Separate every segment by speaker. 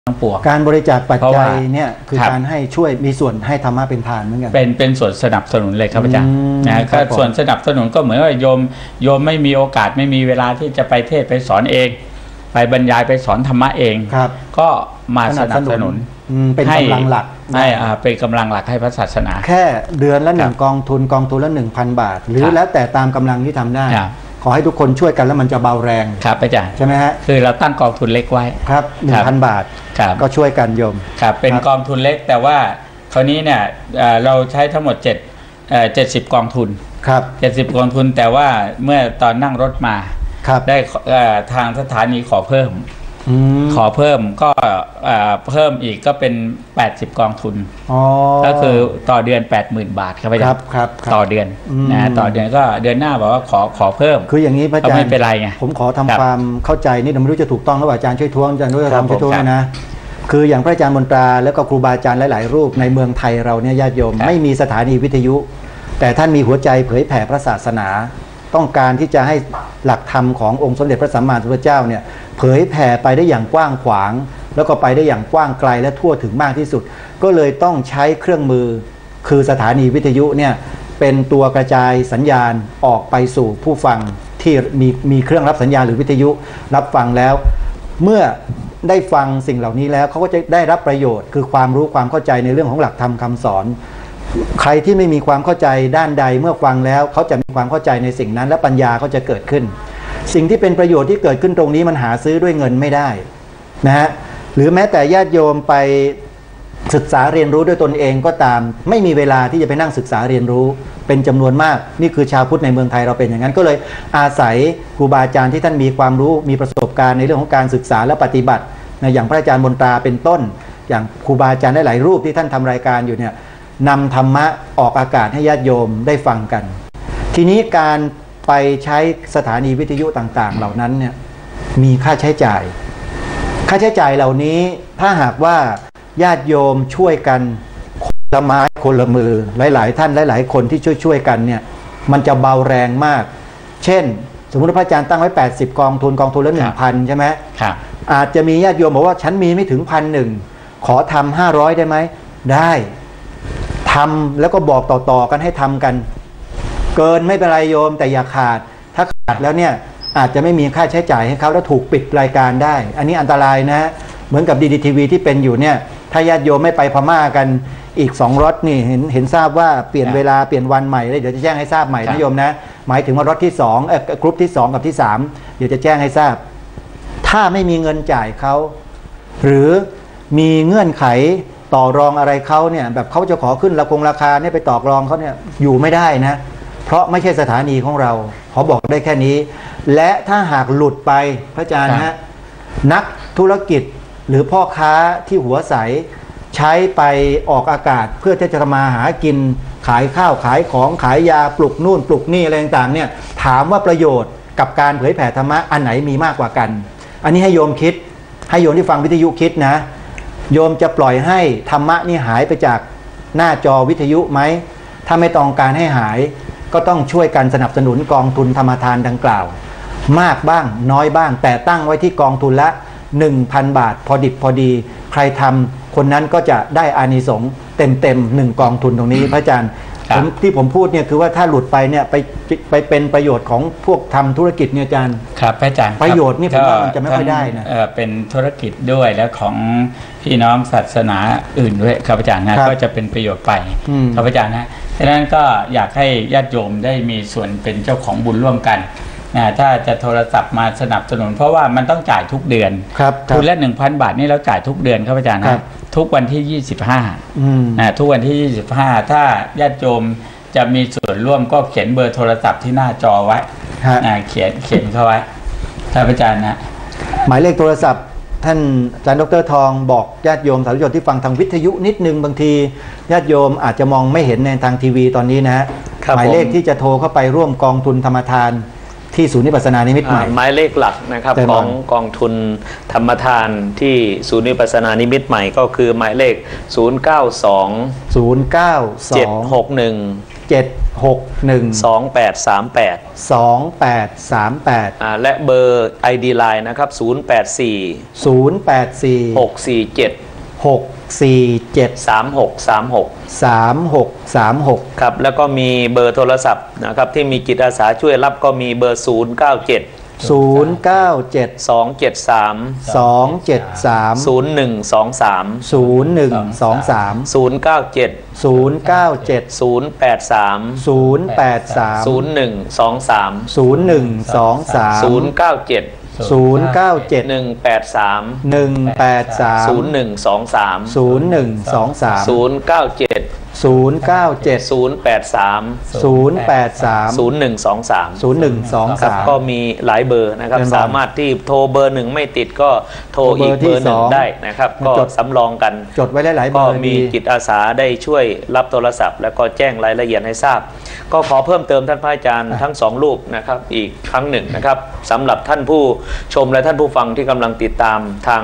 Speaker 1: ทั้งปวง
Speaker 2: การบริจาคปัจจัยเนี่ยคือการให้ช่วยมีส่วนให้ธรรมะเป็นทานเหมือนกัน
Speaker 1: เป็นส่วนสนับสนุนเลยครับอาจารย์นะก็ส่วนสนับสนุนก็เหมือนว่าโยมไม่มีโอกาสไม่มีเวลาที่จะไปเทศไปสอนเองไปบรรยายไปสอนธรรมะเองก็มาสนับสนุน
Speaker 2: เป็นกำลังหลัก
Speaker 1: ให้เป็นกำลังหลักให้พระศาสนา
Speaker 2: แค่เดือนละ1กองทุนละ 1,000 บาทหรือแล้วแต่ตามกำลังที่ทำได้ขอให้ทุกคนช่วยกันแล้วมันจะเบาแรง
Speaker 1: ครับอาจารย์
Speaker 2: ใช่ไหมฮะ
Speaker 1: คือเราตั้งกองทุนเล็กไว้
Speaker 2: ครับ 1,000 บาทก็ช่วยกันโยม
Speaker 1: ครับเป็นกองทุนเล็กแต่ว่าคราวนี้เนี่ยเราใช้ทั้งหมด70กองทุน
Speaker 2: ครับ
Speaker 1: 70กองทุนแต่ว่าเมื่อตอนนั่งรถมาได้ทางสถานีขอเพิ่มก็เพิ่มอีกก็เป็น80กองทุนก็คือต่อเดือน 80,000 บาทครับอาจารย์ต่อเดือนนะต่อเดือนก็เดือนหน้าบอกว่าขอเพิ่ม
Speaker 2: คืออย่างนี้พระอาจารย์
Speaker 1: ไม่เป็นไรไง
Speaker 2: ผมขอทำความเข้าใจนี่ไม่รู้จะถูกต้องหรือเปล่าอาจารย์ช่วยท้วงอาจารย์ด้วยช่วยท้วงนะคืออย่างพระอาจารย์มนตราแล้วก็ครูบาอาจารย์หลายๆรูปในเมืองไทยเราเนี่ยญาติโยมไม่มีสถานีวิทยุแต่ท่านมีหัวใจเผยแผ่พระศาสนาต้องการที่จะให้หลักธรรมขององค์สมเด็จพระสัมมาสัมพุทธเจ้าเนี่ยเผยแผ่ไปได้อย่างกว้างขวางแล้วก็ไปได้อย่างกว้างไกลและทั่วถึงมากที่สุดก็เลยต้องใช้เครื่องมือคือสถานีวิทยุเนี่ยเป็นตัวกระจายสัญญาณออกไปสู่ผู้ฟังที่มีเครื่องรับสัญญาณหรือวิทยุรับฟังแล้วเมื่อได้ฟังสิ่งเหล่านี้แล้วเขาก็จะได้รับประโยชน์คือความรู้ความเข้าใจในเรื่องของหลักธรรมคำสอนใครที่ไม่มีความเข้าใจด้านใดเมื่อฟังแล้วเขาจะมีความเข้าใจในสิ่งนั้นและปัญญาเขาจะเกิดขึ้นสิ่งที่เป็นประโยชน์ที่เกิดขึ้นตรงนี้มันหาซื้อด้วยเงินไม่ได้นะฮะหรือแม้แต่ญาติโยมไปศึกษาเรียนรู้ด้วยตนเองก็ตามไม่มีเวลาที่จะไปนั่งศึกษาเรียนรู้เป็นจำนวนมากนี่คือชาวพุทธในเมืองไทยเราเป็นอย่างนั้นก็เลยอาศัยครูบาอาจารย์ที่ท่านมีความรู้มีประสบการณ์ในเรื่องของการศึกษาและปฏิบัตินะอย่างพระอาจารย์มนตราเป็นต้นอย่างครูบาอาจารย์หลายรูปที่ท่านทำรายการอยู่เนี่ยนำธรรมะออกอากาศให้ญาติโยมได้ฟังกันทีนี้การไปใช้สถานีวิทยุต่างๆเหล่านั้นเนี่ยมีค่าใช้จ่ายเหล่านี้ถ้าหากว่าญาติโยมช่วยกันคนละไม้คนละมือหลายๆท่านหลายๆคนที่ช่วยกันเนี่ยมันจะเบาแรงมากเช่นสมมติพระอาจารย์ตั้งไว้80กองทุนละ 1,000 ใช่ไหม
Speaker 1: ครับ
Speaker 2: อาจจะมีญาติโยมบอกว่าฉันมีไม่ถึง 1,001 ขอทำ500ได้ไหมได้ทำแล้วก็บอกต่อๆกันให้ทำกันเกินไม่เป็นไรโยมแต่อย่าขาดถ้าขาดแล้วเนี่ยอาจจะไม่มีค่าใช้จ่ายให้เขาแล้วถูกปิดรายการได้อันนี้อันตรายนะเหมือนกับDDTVที่เป็นอยู่เนี่ยถ้าญาติโยมไม่ไปพม่ากันอีก2รถนี่เห็นทราบว่าเปลี่ยนเวลาเปลี่ยนวันใหม่เลยเดี๋ยวจะแจ้งให้ทราบใหม่นะโยมนะหมายถึงว่ารถที่2กรุ๊ปที่2กับที่3เดี๋ยวจะแจ้งให้ทราบถ้าไม่มีเงินจ่ายเขาหรือมีเงื่อนไขต่อรองอะไรเขาเนี่ยแบบเขาจะขอขึ้นราคาเนี่ยไปต่อรองเขาเนี่ยอยู่ไม่ได้นะเพราะไม่ใช่สถานีของเราขอบอกได้แค่นี้และถ้าหากหลุดไปพระอาจารย์ฮะนักธุรกิจหรือพ่อค้าที่หัวใสใช้ไปออกอากาศเพื่อที่จะทำมาหากินขายข้าวขายของขายยาปลุกนู่นปลุกนี่อะไรต่างๆเนี่ยถามว่าประโยชน์กับการเผยแผ่ธรรมะอันไหนมีมากกว่ากันอันนี้ให้โยมคิดให้โยมที่ฟังวิทยุคิดนะโยมจะปล่อยให้ธรรมะนี่หายไปจากหน้าจอวิทยุไหมถ้าไม่ต้องการให้หายก็ต้องช่วยกันสนับสนุนกองทุนธรรมทานดังกล่าวมากบ้างน้อยบ้างแต่ตั้งไว้ที่กองทุนละ 1,000 บาทพอดิบพอดีใครทำคนนั้นก็จะได้อานิสงส์เต็ม1กองทุนตรงนี้พระอาจารย์ที่ผมพูดเนี่ยคือว่าถ้าหลุดไปเนี่ยไปเป็นประโยชน์ของพวกทำธุรกิจเนี่ยอาจารย์
Speaker 1: ครับอาจารย์
Speaker 2: ประโยชน์นี่ผมว่ามันจะไม่ค่อยได้นะ
Speaker 1: เป็นธุรกิจด้วยแล้วของพี่น้องศาสนาอื่นด้วยครับอาจารย์นะก็จะเป็นประโยชน์ไปครับอาจารย์นะดังนั้นก็อยากให้ญาติโยมได้มีส่วนเป็นเจ้าของบุญร่วมกันถ้าจะโทรศัพท์มาสนับสนุนเพราะว่ามันต้องจ่ายทุกเดือนทุนละ 1,000 บาทนี่เราจ่ายทุกเดือนครับอาจารย์นะทุกวันที่25ทุกวันที่25ถ้าญาติโยมจะมีส่วนร่วมก็เขียนเบอร์โทรศัพท์ที่หน้าจอไว้เขียนเข้าไว้ครับอาจารย์นะ
Speaker 2: หมายเลขโทรศัพท์ท่านอาจารย์ดร.ทองบอกญาติโยมสาธุชนที่ฟังทางวิทยุนิดนึงบางทีญาติโยมอาจจะมองไม่เห็นในทางทีวีตอนนี้นะฮะหมายเลขที่จะโทรเข้าไปร่วมกองทุนธรรมทานที่ศูนย์วิปัสสนานิมิตใหม่
Speaker 3: หมายเลขหลักนะครับของกองทุนธรรมทานที่ศูนย์วิปัสสนานิมิตใหม่ก็คือหมายเลข092761
Speaker 2: 2838
Speaker 3: และเบอร์ ID Line นะครับ084
Speaker 2: 647
Speaker 3: ครับแล้วก็มีเบอร์โทรศัพท์นะครับที่มีจิตอาสาช่วยรับก็มีเบอร์ครับก็มีหลายเบอร์นะครับสามารถที่โทรเบอร์หนึ่งไม่ติดก็โทรอีกเบอร์หนึ่งได้นะครับก็สำรองกัน
Speaker 2: จดไว้หลายๆเบอร์
Speaker 3: ก็มีจิตอาสาได้ช่วยรับโทรศัพท์แล้วก็แจ้งรายละเอียดให้ทราบก็ขอเพิ่มเติมท่านพระอาจารย์ทั้ง2รูปนะครับอีกครั้งหนึ่งนะครับสำหรับท่านผู้ชมและท่านผู้ฟังที่กำลังติดตามทาง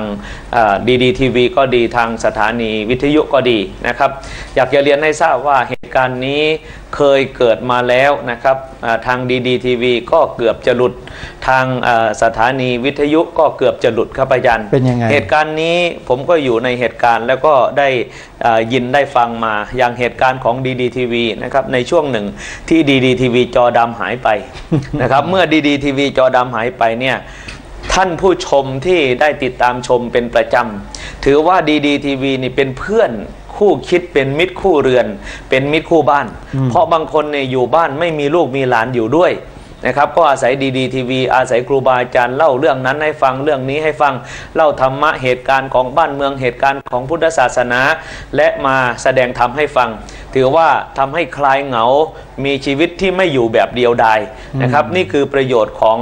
Speaker 3: ดีทีวีก็ดีทางสถานีวิทยุก็ดีนะครับอยากจะเรียนให้ทราบว่าเหตุการณ์นี้เคยเกิดมาแล้วนะครับทางดีทีวีก็เกือบจะหลุดทางสถานีวิทยุก็เกือบจะหลุดครับอาจารย์
Speaker 2: เป็นยังไง
Speaker 3: เหตุการณ์นี้ผมก็อยู่ในเหตุการณ์แล้วก็ได้ยินได้ฟังมาอย่างเหตุการณ์ของดีทีวีนะครับในช่วงหนึ่งที่ดีทีวีจอดำหายไป นะครับเมื่อดีทีวีจอดำหายไปเนี่ยท่านผู้ชมที่ได้ติดตามชมเป็นประจำถือว่าดีทีวีนี่เป็นเพื่อนคู่คิดเป็นมิตรคู่เรือนเป็นมิตรคู่บ้านเพราะบางคนเนี่ยอยู่บ้านไม่มีลูกมีหลานอยู่ด้วยนะครับก็อาศัยดีทีวีอาศัยครูบาอาจารย์เล่าเรื่องนั้นให้ฟังเรื่องนี้ให้ฟังเล่าธรรมะเหตุการณ์ของบ้านเมืองเหตุการณ์ของพุทธศาสนาและมาแสดงธรรมให้ฟังถือว่าทำให้คลายเหงามีชีวิตที่ไม่อยู่แบบเดียวดายนะครับนี่คือประโยชน์ของ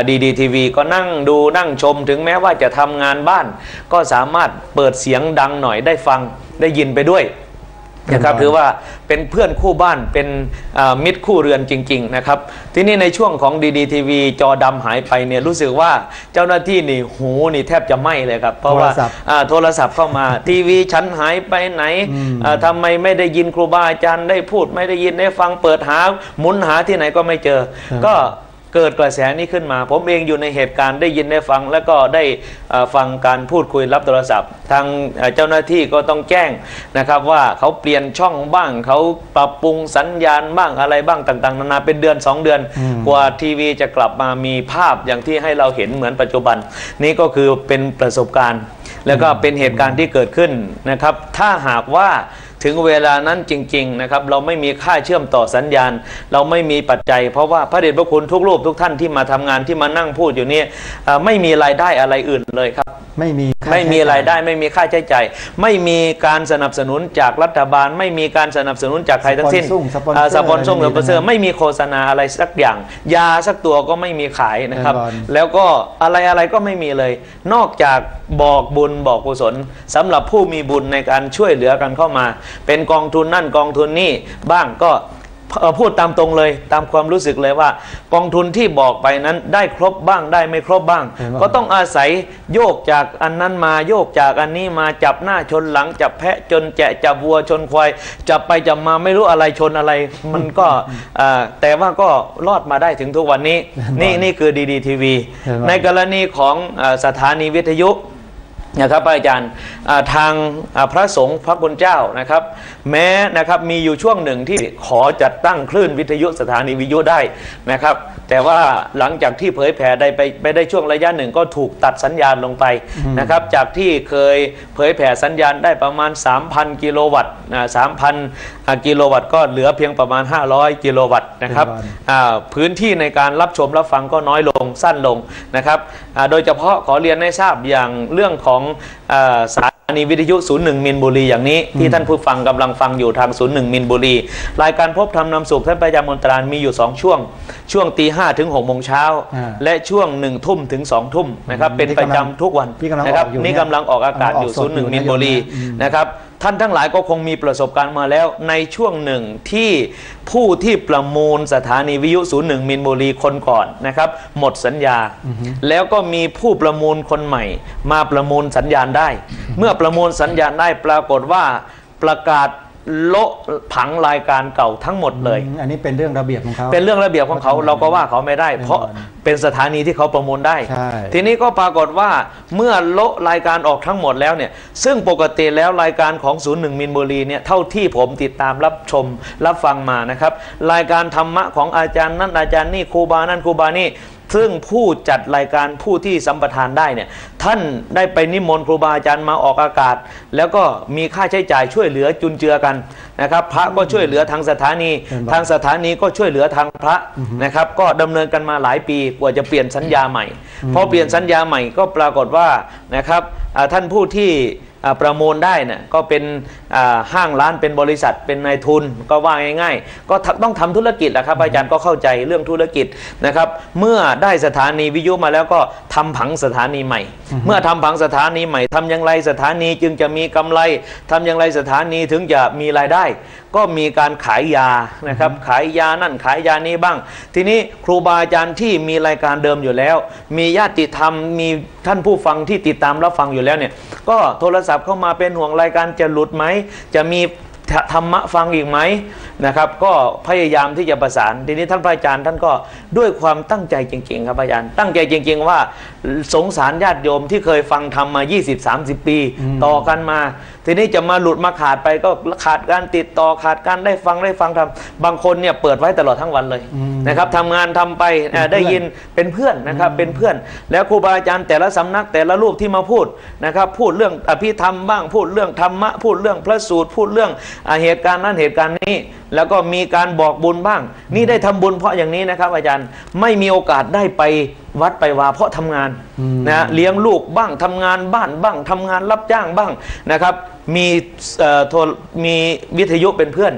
Speaker 3: ดีทีวีก็นั่งดูนั่งชมถึงแม้ว่าจะทำงานบ้านก็สามารถเปิดเสียงดังหน่อยได้ฟังได้ยินไปด้วยนะครับถือว่าเป็นเพื่อนคู่บ้านเป็นมิตรคู่เรือนจริงๆนะครับที่นี่ในช่วงของดีทีวีจอดำหายไปเนี่ยรู้สึกว่าเจ้าหน้าที่นี่หูนี่แทบจะไหม้เลยครับเพราะว่าโทรศัพท์เข้ามาทีวีฉันหายไปไหนทำไมไม่ได้ยินครูบาอาจารย์ได้พูดไม่ได้ยินได้ฟังเปิดหาหมุนหาที่ไหนก็ไม่เจอก็เกิดกระแสนี้ขึ้นมาผมเองอยู่ในเหตุการณ์ได้ยินได้ฟังแล้วก็ได้ฟังการพูดคุยรับโทรศัพท์ทางเจ้าหน้าที่ก็ต้องแจ้งนะครับว่าเขาเปลี่ยนช่องบ้างเขาปรับปรุงสัญญาณบ้างอะไรบ้างต่างๆนานาเป็นเดือน2 เดือนกว่าทีวีจะกลับมามีภาพอย่างที่ให้เราเห็นเหมือนปัจจุบันนี่ก็คือเป็นประสบการณ์แล้วก็เป็นเหตุการณ์ที่เกิดขึ้นนะครับถ้าหากว่าถึงเวลานั้นจริงๆนะครับเราไม่มีค่าเชื่อมต่อสัญญาณเราไม่มีปัจจัยเพราะว่าพระเดชพระคุณทุกรูปทุกท่านที่มาทำงานที่มานั่งพูดอยู่นี่ไม่มีรายได้อะไรอื่นเลยครับไม่มีรายได้ไม่มีค่าใช้จ่ายไม่มีการสนับสนุนจากรัฐบาลไม่มีการสนับสนุนจากใครทั้งสิ้นสปอนเซอร์ไม่มีโฆษณาอะไรสักอย่างยาสักตัวก็ไม่มีขายนะครับแล้วก็อะไรก็ไม่มีเลยนอกจากบอกบุญบอกกุศลสำหรับผู้มีบุญในการช่วยเหลือกันเข้ามาเป็นกองทุนนั่นกองทุนนี่บ้างก็พูดตามตรงเลยตามความรู้สึกเลยว่ากองทุนที่บอกไปนั้นได้ครบบ้างได้ไม่ครบบ้างก็ต้องอาศัยโยกจากอันนั้นมาโยกจากอันนี้มาจับหน้าชนหลังจับแพะจนแจะจับวัวชนควายจับไปจับมาไม่รู้อะไรชนอะไรมันก็แต่ว่าก็รอดมาได้ถึงทุกวันนี้นี่คือดีทีวีในกรณีของสถานีวิทยุนะครับอาจารย์ทางพระสงฆ์พระคุณเจ้านะครับแม้นะครับมีอยู่ช่วงหนึ่งที่ขอจัดตั้งคลื่นวิทยุสถานีวิทยุได้นะครับแต่ว่าหลังจากที่เผยแผ่ไปได้ช่วงระยะหนึ่งก็ถูกตัดสัญญาณลงไปนะครับจากที่เคยเผยแผ่สัญญาณได้ประมาณ 3,000 กิโลวัตต์ 3,000 กิโลวัตต์ก็เหลือเพียงประมาณ500 กิโลวัตต์นะครับพื้นที่ในการรับชมรับฟังก็น้อยลงสั้นลงนะครับโดยเฉพาะขอเรียนให้ทราบอย่างเรื่องของสถานีวิทยุ01มินบุรีอย่างนี้ที่ท่านผู้ฟังกำลังฟังอยู่ทาง01มินบุรีรายการพบธรรมนำสุขท่านพระอาจารย์มนตรามีอยู่2ช่วงตี 5 ถึง 6 โมงเช้าและช่วง1 ทุ่มถึง 2 ทุ่มนะครับเป็นประจำทุกวันนะครับนี่กำลังออกอากาศอยู่01มินบุรีนะครับท่านทั้งหลายก็คงมีประสบการณ์มาแล้วในช่วงหนึ่งที่ผู้ที่ประมูลสถานีวิทยุ01มินบุรีคนก่อนนะครับหมดสัญญาแล้วก็มีผู้ประมูลคนใหม่มาประมูลสัญญาณได้เมื่อประมูลสัญญาณได้ปรากฏว่าประกาศ โละผังรายการเก่าทั้งหมดเลย
Speaker 2: อันนี้เป็นเรื่องระเบียบของเขา
Speaker 3: เป็นเรื่องระเบียบของเขาเราก็ว่าเขาไม่ได้ เพราะเป็นสถานีที่เขาประมูลได้ทีนี้ก็ปรากฏว่าเมื่อโละรายการออกทั้งหมดแล้วเนี่ยซึ่งปกติแล้วรายการของ01มินบุรีเนี่ยเท่าที่ผมติดตามรับชมรับฟังมานะครับรายการธรรมะของอาจารย์นั่นอาจารย์นี่ครูบานั่นครูบานี่ซึ่งผู้จัดรายการผู้ที่สัมปทานได้เนี่ยท่านได้ไปนิมนต์ครูบาอาจารย์มาออกอากาศแล้วก็มีค่าใช้จ่ายช่วยเหลือจุนเจือกันนะครับพระก็ช่วยเหลือทางสถานีทางสถานีก็ช่วยเหลือทางพระนะครับก็ดำเนินกันมาหลายปีกว่าจะเปลี่ยนสัญญาใหม่พอเปลี่ยนสัญญาใหม่ก็ปรากฏว่านะครับท่านผู้ที่ประมูลได้เนี่ยก็เป็นห้างร้านเป็นบริษัทเป็นนายทุนก็ว่าง่ายๆก็ต้องทำธุรกิจแหละครับอาจารย์ก็เข้าใจเรื่องธุรกิจนะครับเมื่อได้สถานีวิทยุมาแล้วก็ทำผังสถานีใหม่เมื่อทำผังสถานีใหม่ทำอย่างไรสถานีจึงจะมีกำไรทำอย่างไรสถานีถึงจะมีรายได้ก็มีการขายยานะครับขายยานั่นขายยานี้บ้างทีนี้ครูบาอาจารย์ที่มีรายการเดิมอยู่แล้วมีญาติธรรมมีท่านผู้ฟังที่ติดตามรับฟังอยู่แล้วเนี่ยก็โทรศัพท์เข้ามาเป็นห่วงรายการจะหลุดไหมจะมีธรรมะฟังอีกไหมนะครับก็พยายามที่จะประสานทีนี้ท่านพระอาจารย์ท่านก็ด้วยความตั้งใจจริงๆครับอาจารย์ตั้งใจจริงๆว่าสงสารญาติโยมที่เคยฟังธรรมมา 20-30 ปีต่อกันมาทีนี้จะมาหลุดมาขาดไปก็ขาดการติดต่อขาดการได้ฟังธรรมบางคนเนี่ยเปิดไว้ตลอดทั้งวันเลยนะครับทำงานทำไปได้ยินเป็นเพื่อนนะครับเป็นเพื่อนแล้วครูบาอาจารย์แต่ละสำนักแต่ละรูปที่มาพูดนะครับพูดเรื่องอภิธรรมบ้างพูดเรื่องธรรมะพูดเรื่องพระสูตรพูดเรื่องเหตุการณ์นั้นเหตุการณ์นี้แล้วก็มีการบอกบุญบ้างนี่ได้ทำบุญเพราะอย่างนี้นะครับอาจารย์ไม่มีโอกาสได้ไปวัดไปวาเพราะทำงานนะเลี้ยงลูกบ้างทำงานบ้านบ้างทำงานรับจ้างบ้างนะครับมีวิทยุเป็นเพื่อน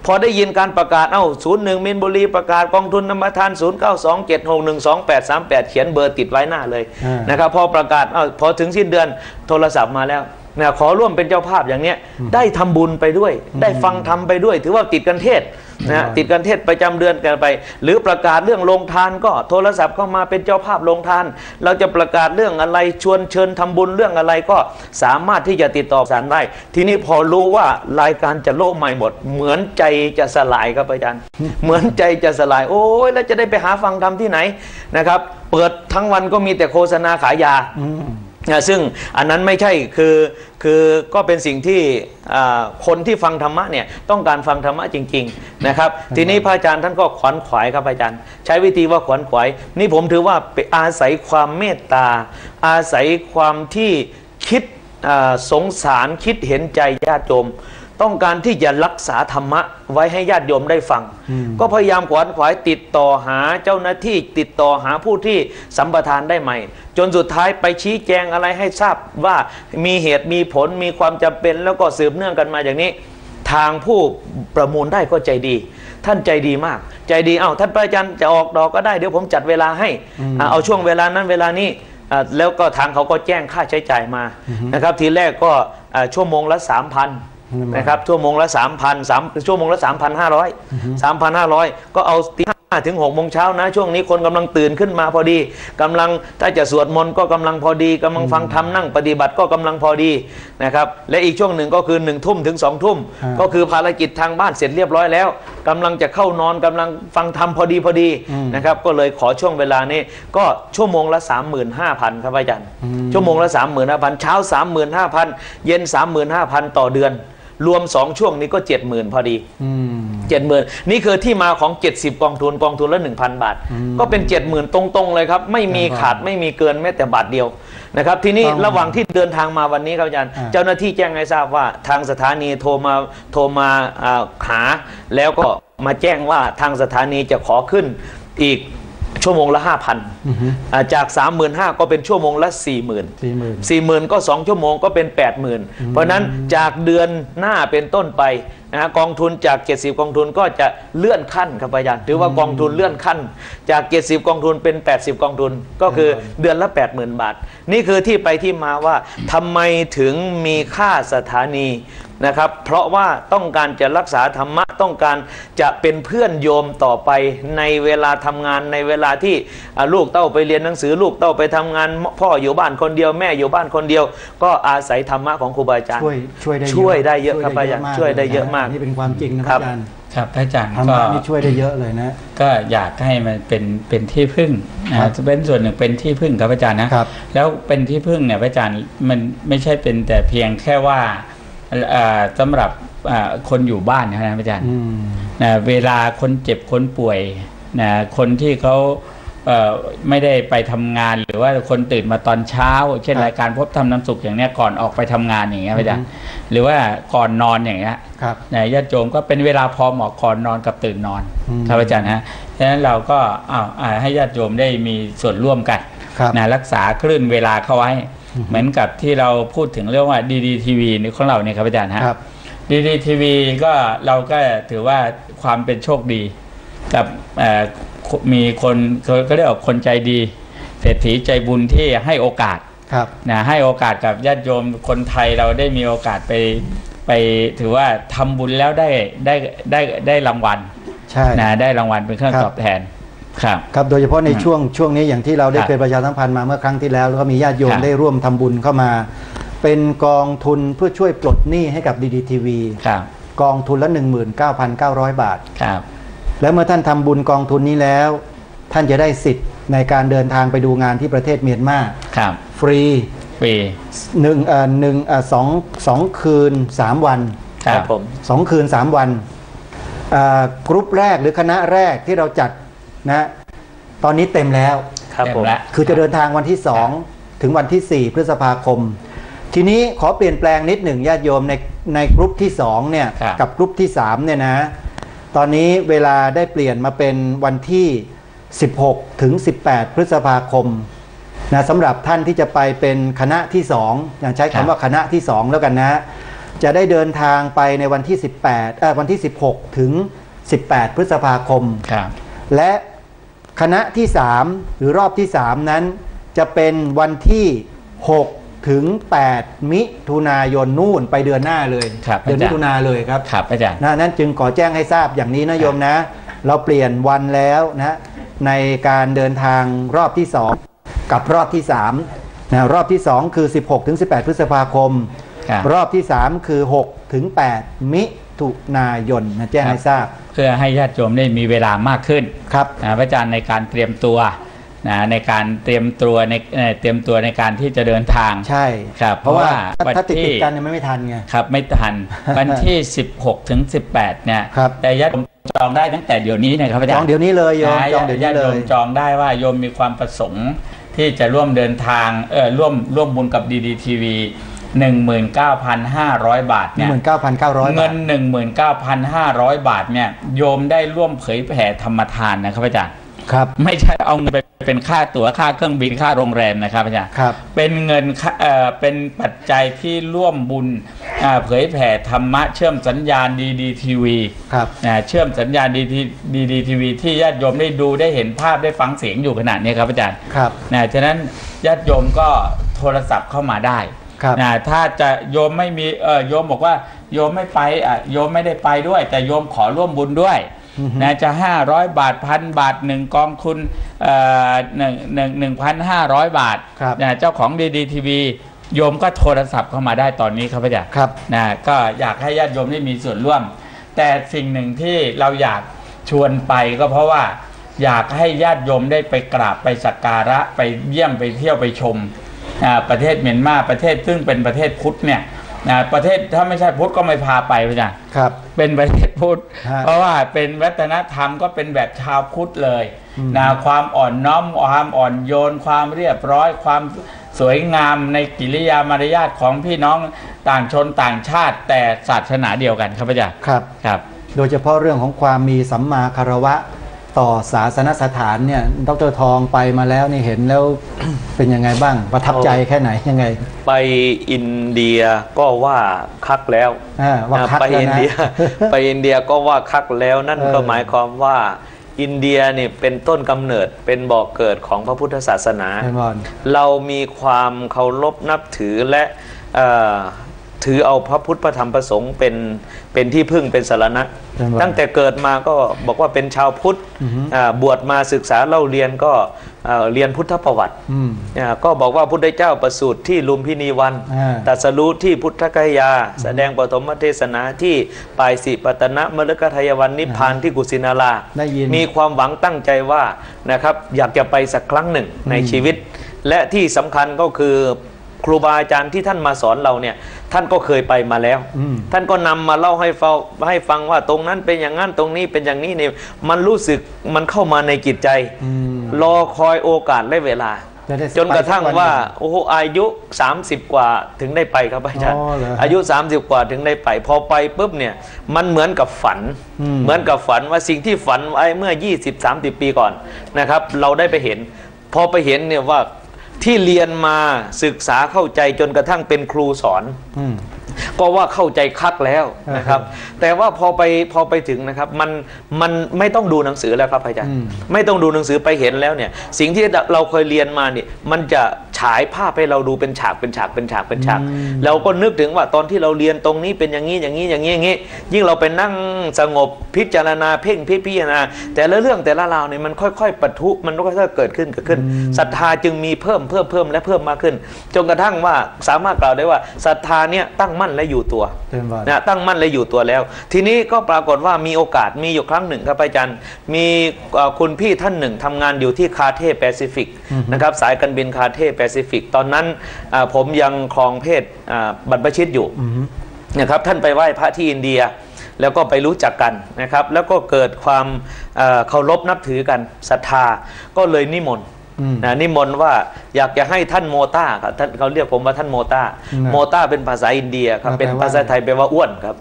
Speaker 3: พอได้ยินการประกาศ01มินบุรีประกาศกองทุนธรรมทาน0927612838เขียนเบอร์ติดไว้หน้าเลยนะครับพอประกาศพอถึงสิ้นเดือนโทรศัพท์มาแล้วนะขอร่วมเป็นเจ้าภาพอย่างเนี้ยได้ทำบุญไปด้วยได้ฟังธรรมไปด้วยถือว่าติดกันเทศนะติดกันเทศประจำเดือนกันไปหรือประกาศเรื่องโรงทานก็โทรศัพท์เข้ามาเป็นเจ้าภาพโรงทานเราจะประกาศเรื่องอะไรชวนเชิญทำบุญเรื่องอะไรก็สามารถที่จะติดต่อสารได้ทีนี้พอรู้ว่ารายการจะโละใหม่หมดเหมือนใจจะสลายครับอาจารย์เหมือนใจจะสลายโอ้ยแล้วจะได้ไปหาฟังธรรมที่ไหนนะครับเปิดทั้งวันก็มีแต่โฆษณาขายยาซึ่งอันนั้นไม่ใช่คือก็เป็นสิ่งที่คนที่ฟังธรรมะเนี่ยต้องการฟังธรรมะจริงๆนะครับทีนี้พระอาจารย์ท่านก็ขวนขวายครับอาจารย์ใช้วิธีว่าขวนขวายนี่ผมถือว่าอาศัยความเมตตาอาศัยความที่คิดสงสารคิดเห็นใจญาติโยมต้องการที่จะรักษาธรรมะไว้ให้ญาติโยมได้ฟังก็พยายามขวนขวายติดต่อหาเจ้าหน้าที่ติดต่อหาผู้ที่สัมปทานได้ใหม่จนสุดท้ายไปชี้แจงอะไรให้ทราบว่ามีเหตุมีผลมีความจำเป็นแล้วก็สืบเนื่องกันมาอย่างนี้ทางผู้ประมูลได้ก็ใจดีท่านใจดีมากใจดีท่านพระอาจารย์จะออกดอกก็ได้เดี๋ยวผมจัดเวลาให้เอาช่วงเวลานั้นเวลานี้แล้วก็ทางเขาก็แจ้งค่าใช้จ่ายมานะครับทีแรกก็ชั่วโมงละ 3,000นะครับชั่วโมงละ 3,000 ชั่วโมงละ 3,500 ก็เอาตี 5 ถึง 6 โมงเช้านะช่วงนี้คนกำลังตื่นขึ้นมาพอดีกำลังถ้าจะสวดมนต์ก็กำลังพอดีกำลังฟังธรรมนั่งปฏิบัติก็กำลังพอดีนะครับและอีกช่วงหนึ่งก็คือ1 ทุ่มถึง 2 ทุ่มก็คือภารกิจทางบ้านเสร็จเรียบร้อยแล้วกำลังจะเข้านอนกำลังฟังธรรมพอดีนะครับก็เลยขอช่วงเวลานี้ก็ชั่วโมงละ 35,000 ครับอาจารย์ชั่วโมงละ 35,000 เช้า 35,000 เย็น 35,000 ต่อเดือนรวม2ช่วงนี้ก็ 70,000 พอดี 70,000 นี่คือที่มาของ70กองทุนละ 1,000 บาทก็เป็น 70,000 ตรงๆเลยครับไม่มีขาดไม่มีเกินแม้แต่บาทเดียวนะครับทีนี้ระหว่างที่เดินทางมาวันนี้ครับอาจารย์เจ้าหน้าที่แจ้งให้ทราบว่าทางสถานีโทรมาหาแล้วก็มาแจ้งว่าทางสถานีจะขอขึ้นอีกชั่วโมงละ 5,000 จาก 35,000 ก็เป็นชั่วโมงละ 40,000 ก็2ชั่วโมงก็เป็น 80,000 เพราะนั้นจากเดือนหน้าเป็นต้นไปนะกองทุนจาก70กองทุนก็จะเลื่อนขั้นครับอาจารย์ถือว่ากองทุนเลื่อนขั้นจาก70กองทุนเป็น80กองทุนก็คือเดือนละ 80,000 บาทนี่คือที่ไปที่มาว่าทำไมถึงมีค่าสถานี นะครับเพราะว่าต้องการจะรักษาธรรมะต้องการจะเป็นเพื่อนโยมต่อไปในเวลาทำงานในเวลาที่ลูกเต้าไปเรียนหนังสือลูกเต้าไปทำงานพ่ออยู่บ้านคนเดียวแม่อยู่บ้านคนเดียวก็อาศัยธรรมะของครูบาอาจารย์ช่วยได้เยอะครับอาจารย์ช่วยได้เยอะมาก
Speaker 2: นี่เป็นความจริงนะครับอาจารย์
Speaker 1: ครับอาจารย์
Speaker 2: ธรรมะนี่ช่วยได้เยอะเลยนะ
Speaker 1: ก็อยากให้มันเป็นที่พึ่งนะจะเป็นส่วนหนึ่งเป็นที่พึ่งครับอาจารย์นะครับแล้วเป็นที่พึ่งเนี่ยอาจารย์มันไม่ใช่เป็นแต่เพียงแค่ว่าสำหรับคนอยู่บ้านนะอาจารย์นะเวลาคนเจ็บคนป่วยนะคนที่เขาไม่ได้ไปทำงานหรือว่าคนตื่นมาตอนเช้าเช่นรายการพบธรรมน้ำสุขอย่างนี้ก่อนออกไปทำงานอย่างเงี้ยอาจารย์หรือว่าก่อนนอนอย่างเงี้ยนะญาติโยมก็เป็นเวลาพอเหมาะก่อนนอนกับตื่นนอนครับอาจารย์ฮะฉะนั้นเราก็ให้ญาติโยมได้มีส่วนร่วมกันนะรักษาคลื่นเวลาเข้าไว้เหมือนกับที่เราพูดถึงเรื่องว่าดีทีวีของเราเนี่ยครับอาจารย์ฮะดีทีวีก็เราก็ถือว่าความเป็นโชคดีกับมีคนก็เรียกว่าคนใจดีเศรษฐีใจบุญที่ให้โอกาสนะให้โอกาสกับญาติโยมคนไทยเราได้มีโอกาสไปถือว่าทำบุญแล้วได้รางวัลนะได้รางวัลเป็นเครื่องตอบแทน
Speaker 2: ครับโดยเฉพาะในช่วงนี้อย่างที่เราได้เคยประชาสัมพันธ์มาเมื่อครั้งที่แล้วแล้วก็มีญาติโยมได้ร่วมทำบุญเข้ามาเป็นกองทุนเพื่อช่วยปลดหนี้ให้กับดีทีวีกองทุนละ 19,900 บาทแล้วเมื่อท่านทำบุญกองทุนนี้แล้วท่านจะได้สิทธิ์ในการเดินทางไปดูงานที่ประเทศเมียนมาฟรีสองคืน3 วัน
Speaker 3: ครับผม
Speaker 2: 2 คืน 3 วันกรุ๊ปแรกหรือคณะแรกที่เราจัดนะตอนนี้เต็มแล้ว
Speaker 3: ครับผม
Speaker 2: คือจะเดินทางวันที่2ถึงวันที่4พฤษภาคมทีนี้ขอเปลี่ยนแปลงนิดหนึ่งญาติโยมในกรุ๊ปที่2เนี่ยกับกรุ๊ปที่3เนี่ยนะตอนนี้เวลาได้เปลี่ยนมาเป็นวันที่16ถึง18พฤษภาคมนะสำหรับท่านที่จะไปเป็นคณะที่2อย่างใช้คำว่าคณะที่2แล้วกันนะจะได้เดินทางไปในวันที่วันที่16ถึง18พฤษภาคมและคณะที่3หรือรอบที่3นั้นจะเป็นวันที่6ถึง8มิถุนายนนู่นไปเดือนหน้าเลยเดือนมิถุนาเลยครับ
Speaker 1: อาจารย์
Speaker 2: นั้นจึงขอแจ้งให้ทราบอย่างนี้นะโยมนะเราเปลี่ยนวันแล้วนะในการเดินทางรอบที่2กับรอบที่3นะรอบที่2คือ16ถึง18พฤษภาคมรอบที่3คือ6ถึง8มิถุนายนนะแจ้งให้ทราบ
Speaker 1: เพื่อให้ญาติโยมได้มีเวลามากขึ้น
Speaker 2: ครับ
Speaker 1: พระอาจารย์ในการเตรียมตัวในการเตรียมตัวในการที่จะเดินทาง
Speaker 2: ใช่
Speaker 1: ครับเพราะว่า
Speaker 2: ถ้าติดกันเนี่ยไม่ทันไง
Speaker 1: ครับไม่ทันวันที่16ถึง18เนี่ยแต่ญาติโยมจองได้ตั้งแต่เดี๋ยวนี้นะครับอาจารย์
Speaker 2: จองเดี๋ยวนี้เลยโยมจองเดี๋ยวนี้เลย
Speaker 1: จองได้ว่าโยมมีความประสงค์ที่จะร่วมเดินทางร่วมบุญกับดีทีวี19,500 บาทเนี่ย
Speaker 2: 19,900
Speaker 1: เงิน 19,500 บาทเนี่ยโยมได้ร่วมเผยแผ่ธรรมทานนะครับอาจารย์
Speaker 2: ครับ
Speaker 1: ไม่ใช่เอาเงินไปเป็นค่าตั๋วค่าเครื่องบินค่าโรงแรมนะครับอาจารย์
Speaker 2: ครับ
Speaker 1: เป็นเงินเป็นปัจจัยที่ร่วมบุญเผยแผ่ธรรมะเชื่อมสัญญาณดีทีวี
Speaker 2: ครับ
Speaker 1: เชื่อมสัญญาณดีทีวีที่ญาติโยมได้ดูได้เห็นภาพได้ฟังเสียงอยู่ขณะนี้ครับอาจารย์
Speaker 2: ครับ
Speaker 1: ฉะนั้นญาติโยมก็โทรศัพท์เข้ามาได้ถ้าจะโยมไม่มีโยมบอกว่าโยมไม่ไปโยมไม่ได้ไปด้วยแต่โยมขอร่วมบุญด้วยจะ500 บาท1,000 บาท1กองทุน1,500 บาทเจ้าของดีทีวีโยมก็โทรศัพท์เข้ามาได้ตอนนี้ครับอาจารย์
Speaker 2: ครับ
Speaker 1: ก็อยากให้ญาติโยมได้มีส่วนร่วมแต่สิ่งหนึ่งที่เราอยากชวนไปก็เพราะว่าอยากให้ญาติโยมได้ไปกราบไปสักการะไปเยี่ยมไปเที่ยวไปชมประเทศเมียนมาประเทศซึ่งเป็นประเทศพุทธเนี่ยประเทศถ้าไม่ใช่พุทธก็ไม่พาไปอาจารย์
Speaker 2: ครับ
Speaker 1: เป็นประเทศพุทธเพราะว่าเป็นวัฒนธรรมก็เป็นแบบชาวพุทธเลยความอ่อนน้อมความอ่อนโยนความเรียบร้อยความสวยงามในกิริยามารยาทของพี่น้องต่างชนต่างชาติแต่ศาสนาเดียวกันครับอาจารย์
Speaker 2: ครับโดยเฉพาะเรื่องของความมีสัมมาคารวะต่อศาสนสถานเนี่ยดร.ทองไปมาแล้วนี่เห็นแล้ว เป็นยังไงบ้างประทับใจแค่ไหนยังไง
Speaker 3: ไปอินเดียก็ว่าคักแล้วไปอินเดียก็ว่าคักแล้วนั่นก็หมายความว่าอินเดียนี่เป็นต้นกำเนิดเป็นบ่อกเกิดของพระพุทธศาสนาเรามีความเคารพนับถือและ ถือเอาพระพุทธพระธรรมพระสงฆ์เป็นที่พึ่งเป็นสรณะตั้งแต่เกิดมาก็บอกว่าเป็นชาวพุทธบวชมาศึกษาเล่าเรียนก็เรียนพุทธประวัติก็บอกว่าพุทธเจ้าประสูติที่ลุมพินีวันตรัสรู้ที่พุทธกยาแสดงปฐมเทศนาที่ปายสิปตนะมฤคทายวันนิพพานที่กุสินารามีความหวังตั้งใจว่านะครับอยากจะไปสักครั้งหนึ่งในชีวิตและที่สำคัญก็คือครูบาอาจารย์ที่ท่านมาสอนเราเนี่ยท่านก็เคยไปมาแล้วท่านก็นำมาเล่าให้ฟังว่าตรงนั้นเป็นอย่างนั้นตรงนี้เป็นอย่างนี้เนี่ยมันรู้สึกมันเข้ามาในจิตใจรอคอยโอกาสและเวลาจนกระทั่งว่าโอ้โหอายุ30กว่าถึงได้ไปครับอาจารย์อายุ30กว่าถึงได้ไปพอไปปุ๊บเนี่ยมันเหมือนกับฝันเหมือนกับฝันว่าสิ่งที่ฝันไว้เมื่อ20-30 ปีก่อนนะครับเราได้ไปเห็นพอไปเห็นเนี่ยว่าที่เรียนมาศึกษาเข้าใจจนกระทั่งเป็นครูสอนก็ว่าเข้าใจคักแล้วนะครับแต่ว่าพอไปถึงนะครับมันไม่ต้องดูหนังสือแล้วครับอาจารย์ไม่ต้องดูหนังสือไปเห็นแล้วเนี่ยสิ่งที่เราเคยเรียนมาเนี่ยมันจะฉายภาพให้เราดูเป็นฉากเป็นฉากเป็นฉากเป็นฉากเราก็นึกถึงว่าตอนที่เราเรียนตรงนี้เป็นอย่างนี้อย่างนี้อย่างนี้อย่างนี้ยิ่งเราไปนั่งสงบพิจารณาเพ่งพิจารณาแต่ละเรื่องแต่ละราวเนี่ยมันค่อยๆปะทุมันค่อยๆเกิดขึ้นศรัทธาจึงมีเพิ่มและเพิ่มมากขึ้นจนกระทั่งว่าสามารถกล่าวได้ว่าศรัทธาเนี่ยตั้งมั่นและอยู่ตัวนะตั้งมั่นและอยู่ตัวแล้วทีนี้ก็ปรากฏว่ามีโอกาสมีอยู่ครั้งหนึ่งครับอาจารย์มีคุณพี่ท่านหนึ่งทำงานอยู่ที่คาเท่แปซิฟิกนะครับสายการบินคาเท่แปซิฟิกตอนนั้นผมยังครองเพศบรรพชิตอยู่นะครับท่านไปไหว้พระที่อินเดียแล้วก็ไปรู้จักกันนะครับแล้วก็เกิดความเคารพนับถือกันศรัทธาก็เลยนิมนต์นิมนต์ว่าอยากจะให้ท่านโมต้าครับท่านเขาเรียกผมว่าท่านโมต้าเป็นภาษาอินเดียครับเป็นภาษาไทยแปลว่าอ้วนครับ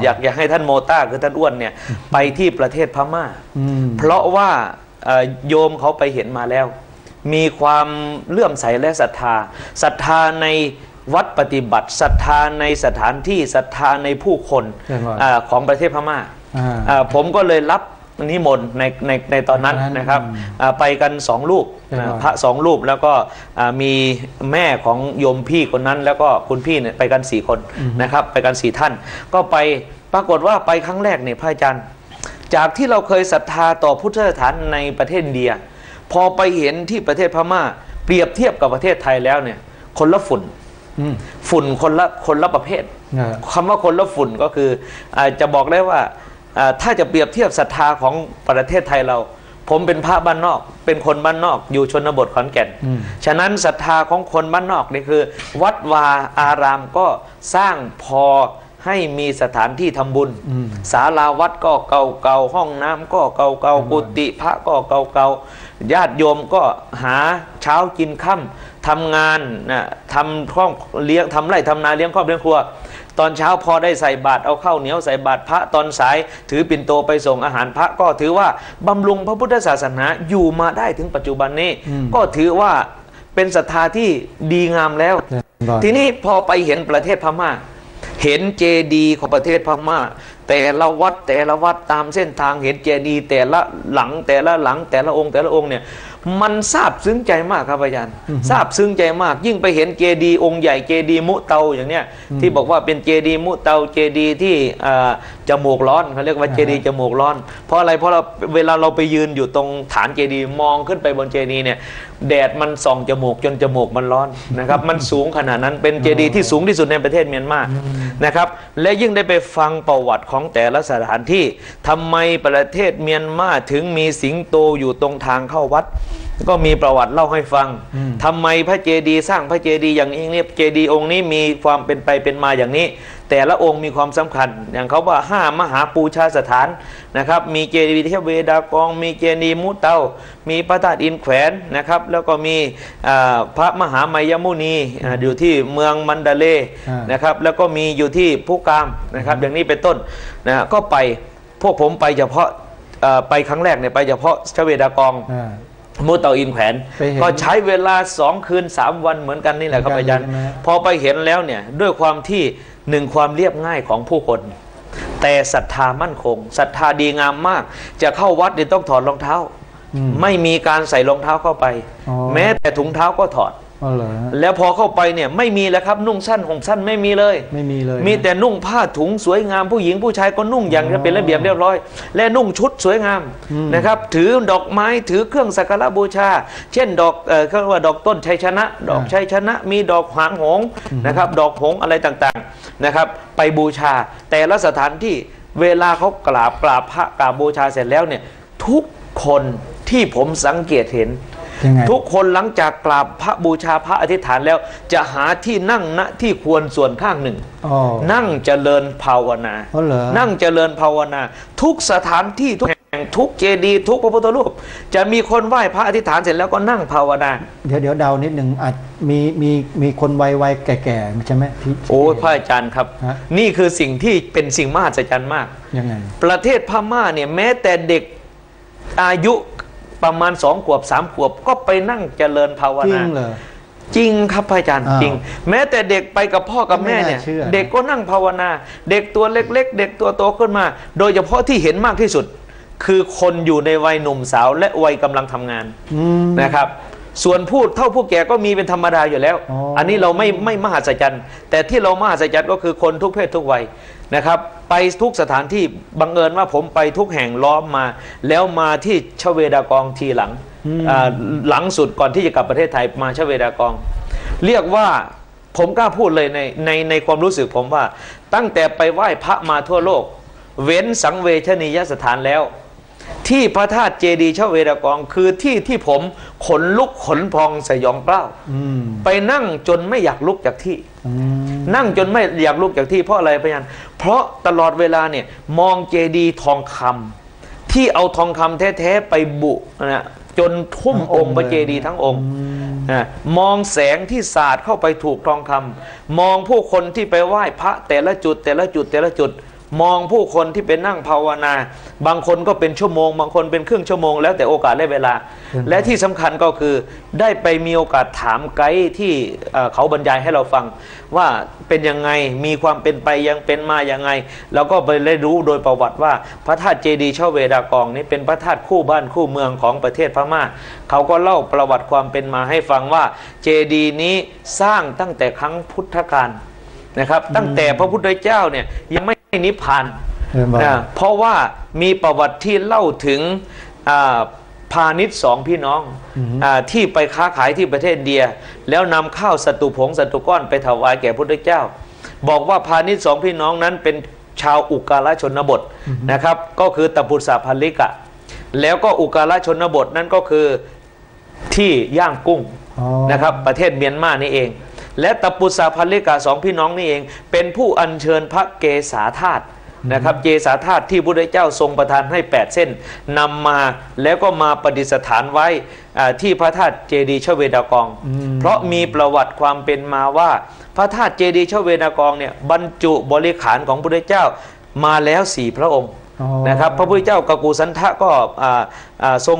Speaker 3: อยากให้ท่านโมต้าคือท่านอ้วนเนี่ยไปที่ประเทศพม่าเพราะว่าโยมเขาไปเห็นมาแล้วมีความเลื่อมใสและศรัทธาในวัดปฏิบัติศรัทธาในสถานที่ศรัทธาในผู้คนของประเทศพม่าผมก็เลยรับนิมนต์ในตอนนั้นนะครับไปกัน2 รูปพระ2 รูปแล้วก็มีแม่ของโยมพี่คนนั้นแล้วก็คุณพี่เนี่ยไปกัน4 คนนะครับไปกัน4 ท่านก็ไปปรากฏว่าไปครั้งแรกเนี่ยพระอาจารย์จากที่เราเคยศรัทธาต่อพุทธสถานในประเทศอินเดียพอไปเห็นที่ประเทศพม่าเปรียบเทียบกับประเทศไทยแล้วเนี่ยคนละฝุ่นคนละประเภทคำว่าคนละฝุ่นก็คือจะบอกได้ว่าถ้าจะเปรียบเทียบศรัทธาของประเทศไทยเราผมเป็นพระบ้านนอกเป็นคนบ้านนอกอยู่ชนบทขอนแก่นฉะนั้นศรัทธาของคนบ้านนอกนี่คือวัดวาอารามก็สร้างพอให้มีสถานที่ทำบุญศาลาวัดก็เก่าๆห้องน้ำก็เก่าๆกุฏิพระก็เก่าๆญาติโยมก็หาเช้ากินค่ำทำงานทำข้องเลี้ยงทำไร่ทำนาเลี้ยงครอบเลี้ยงครัวตอนเช้าพอได้ใส่บาตรเอาข้าวเหนียวใส่บาตรพระตอนสายถือปิ่นโตไปส่งอาหารพระก็ถือว่าบำรุงพระพุทธศาสนาอยู่มาได้ถึงปัจจุบันนี้ก็ถือว่าเป็นศรัทธาที่ดีงามแล้วทีนี้พอไปเห็นประเทศพม่าเห็นเจดีย์ของประเทศพม่าแต่ละวัดตามเส้นทางเห็นเจดีย์แต่ละหลังแต่ละองค์เนี่ยมันซาบซึ้งใจมากครับอาจารย์ซาบซึ้งใจมากยิ่งไปเห็นเจดีย์องค์ใหญ่เจดีย์มุเตาอย่างเนี้ยที่บอกว่าเป็นเจดีย์มุเตาเจดีย์ที่จมูกร้อนเขาเรียกว่าเจดีย์จมูกร้อนเพราะอะไรเพราะเวลาเราไปยืนอยู่ตรงฐานเจดีย์มองขึ้นไปบนเจดีย์เนี่ยแดดมันส่องจมูกจนจมูกมันร้อนนะครับมันสูงขนาดนั้นเป็นเจดีย์ที่สูงที่สุดในประเทศเมียนมานะครับและยิ่งได้ไปฟังประวัติของแต่ละสถานที่ทำไมประเทศเมียนมาถึงมีสิงโตอยู่ตรงทางเข้าวัดก็มีประวัติเล่าให้ฟังทำไมพระเจดีย์สร้างพระเจดีย์อย่างนี้เนี่ยเจดีย์องค์นี้มีความเป็นไปเป็นมาอย่างนี้แต่ละองค์มีความสำคัญอย่างเขาว่า5 มหาปูชาสถานนะครับมีเจดีย์เทพเวดากองมีเจดีย์มุเตามีพระธาตุอินแขวนนะครับแล้วก็มีพระมหามายมุนีอยู่ที่เมืองมันดาเลนะครับแล้วก็มีอยู่ที่ภูกามนะครับอย่างนี้เป็นต้นนะก็ไปพวกผมไปเฉพาะไปครั้งแรกเนี่ยไปเฉพาะเทพเวดากองมุเตาอินแขวนก็ใช้เวลา2 คืน 3 วันเหมือนกันนี่แหละครับอาจารย์พอไปเห็นแล้วเนี่ยด้วยความที่1ความเรียบง่ายของผู้คนแต่ศรัทธามั่นคงศรัทธาดีงามมากจะเข้าวัดเนี่ยต้องถอดรองเท้าไม่มีการใส่รองเท้าเข้าไปแม้แต่ถุงเท้าก็ถอด
Speaker 2: อ๋อเหรอ
Speaker 3: แล้วพอเข้าไปเนี่ยไม่มีแล้วครับนุ่งสั้นห่มสั้นไม่มีเลย
Speaker 2: ไม่มีเลย
Speaker 3: มีแต่นุ่งผ้าถุงสวยงามผู้หญิงผู้ชายก็นุ่งอย่างเป็นระเบียบเรียบร้อย และนุ่งชุดสวยงามนะครับถือดอกไม้ถือเครื่องสักการะบูชา เช่นดอกเขาเรียกว่าดอกต้นชัยชนะ ดอกชัยชนะ มีดอกหางหงส์นะครับดอกหงส์อะไรต่างๆนะครับไปบูชาแต่ละสถานที่เวลาเขากราบพระกราบบูชาเสร็จแล้วเนี่ยทุกคนที่ผมสังเกตเห็นทุกคนหลังจากกราบพระบูชาพระอธิษฐานแล้วจะหาที่นั่งณที่ควรส่วนข้างหนึ่งนั่งเจริญภาวนานั่งเจริญภาวนาทุกสถานที่ทุกแห่งทุกเจดีย์ทุกพระพุทธรูปจะมีคนไหว้พระอธิษฐานเสร็จแล้วก็นั่งภาวนา
Speaker 2: เดี๋ยวเดานิดหนึ่งอาจมีคนวัยแก่ๆใช่ไหม
Speaker 3: โอ้พระอาจารย์ครับนี่คือสิ่งที่เป็นสิ่งมหัศจรรย์มาก
Speaker 2: ยังไง
Speaker 3: ประเทศพม่าเนี่ยแม้แต่เด็กอายุประมาณ2 ขวบ 3 ขวบก็ไปนั่งเจริญภาวนา
Speaker 2: จริงเหรอ
Speaker 3: จริงครับพระอาจารย์จริงแม้แต่เด็กไปกับพ่อกับแม่เนี่ยเด็กก็นั่งภาวนาเด็กตัวเล็กๆเด็กตัวโตขึ้นมาโดยเฉพาะที่เห็นมากที่สุดคือคนอยู่ในวัยหนุ่มสาวและวัยกำลังทำงานนะครับส่วนผู้เฒ่าผู้แก่ก็มีเป็นธรรมดาอยู่แล้วอันนี้เราไม่มหัศจรรย์แต่ที่เรามหัศจรรย์ก็คือคนทุกเพศทุกวัยนะครับไปทุกสถานที่บังเอิญว่าผมไปทุกแห่งล้อมมาแล้วมาที่ชเวดากองทีหลังหลังสุดก่อนที่จะกลับประเทศไทยมาชเวดากองเรียกว่าผมกล้าพูดเลยในความรู้สึกผมว่าตั้งแต่ไปไหว้พระมาทั่วโลกเว้นสังเวชนียสถานแล้วที่พระธาตุเจดีย์ชเวดากองคือที่ผมขนลุกขนพองสยองเกล้าไปนั่งจนไม่อยากลุกจากที่นั่งจนไม่อยากลุกจากที่เพราะอะไรพยานเพราะตลอดเวลาเนี่ยมองเจดีย์ทองคำที่เอาทองคำแท้ๆไปบุนะจนทุ่มองค์พระเจดีย์ทั้งองค์มองแสงที่สาดเข้าไปถูกทองคำมองผู้คนที่ไปไหว้พระแต่ละจุดแต่ละจุดแต่ละจุดมองผู้คนที่เป็นนั่งภาวนาบางคนก็เป็นชั่วโมงบางคนเป็นครึ่งชั่วโมงแล้วแต่โอกาสและเวลาและที่สำคัญก็คือได้ไปมีโอกาสถามไกด์ที่เขาบรรยายให้เราฟังว่าเป็นยังไงมีความเป็นไปยังเป็นมายังไงแล้วก็ไปได้รู้โดยประวัติว่าพระธาตุเจดีย์ชเวดากองนี้เป็นพระธาตุคู่บ้านคู่เมืองของประเทศพม่าเขาก็เล่าประวัติความเป็นมาให้ฟังว่าเจดีย์นี้สร้างตั้งแต่ครั้งพุทธกาลนะครับตั้งแต่พระพุทธเจ้าเนี่ยยังไม่นิพพานนะเพราะว่ามีประวัติที่เล่าถึงพาณิชย์2 พี่น้องที่ไปค้าขายที่ประเทศอินเดียแล้วนำข้าวสตุผงสตุก้อนไปถวายแก่พระพุทธเจ้าบอกว่าพาณิชย์2 พี่น้องนั้นเป็นชาวอุกาลชนบทนะครับก็คือตปุสสะพัลลิกะแล้วก็อุกาลชนบทนั้นก็คือที่ย่างกุ้งนะครับประเทศเมียนมานี่เองและตปุสสะพัลลิกะ2 พี่น้องนี่เองเป็นผู้อัญเชิญพระเกศาธาตุนะครับเกศาธาตุที่พระพุทธเจ้าทรงประทานให้8 เส้นนำมาแล้วก็มาประดิษฐานไว้ที่พระธาตุเจดีย์ชเวดากองเพราะมีประวัติความเป็นมาว่าพระธาตุเจดีย์ชเวดากองเนี่ยบรรจุบริขารของพระพุทธเจ้ามาแล้ว4 พระองค์นะครับพระพุทธเจ้ากักูสันทะก็ทรง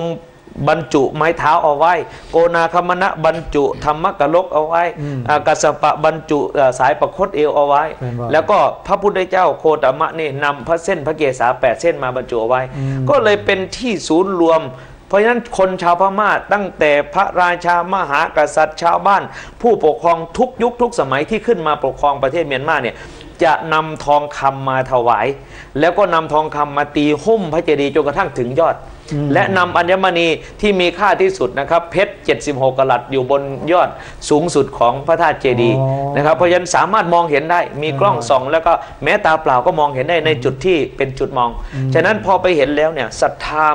Speaker 3: บรรจุไม้เท้าเอาไว้โกนาคมณะบรรจุธรรมกลกเอาไว้กัสสปะบรรจุสายประคตเอวเอาไว้แล้วก็พระพุทธเจ้าโคตมะนี่นำพระเส้นพระเกศา8 เส้นมาบรรจุเอาไว้ก็เลยเป็นที่ศูนย์รวมเพราะฉะนั้นคนชาวพม่าตั้งแต่พระราชามหากษัตริย์ชาวบ้านผู้ปกครองทุกยุคทุกสมัยที่ขึ้นมาปกครองประเทศเมียนมาเนี่ยจะนำทองคำมาถวายแล้วก็นำทองคำมาตีหุ้มพระเจดีย์จนกระทั่งถึงยอดและนำอัญมณีที่มีค่าที่สุดนะครับเพชร76 กรัตอยู่บนยอดสูงสุดของพระธาตุเจดีย์นะครับเพราะฉะนั้นสามารถมองเห็นได้มีกล้องส่องแล้วก็แม้ตาเปล่าก็มองเห็นได้ในจุดที่เป็นจุดมองฉะนั้นพอไปเห็นแล้วเนี่ยศรัทธา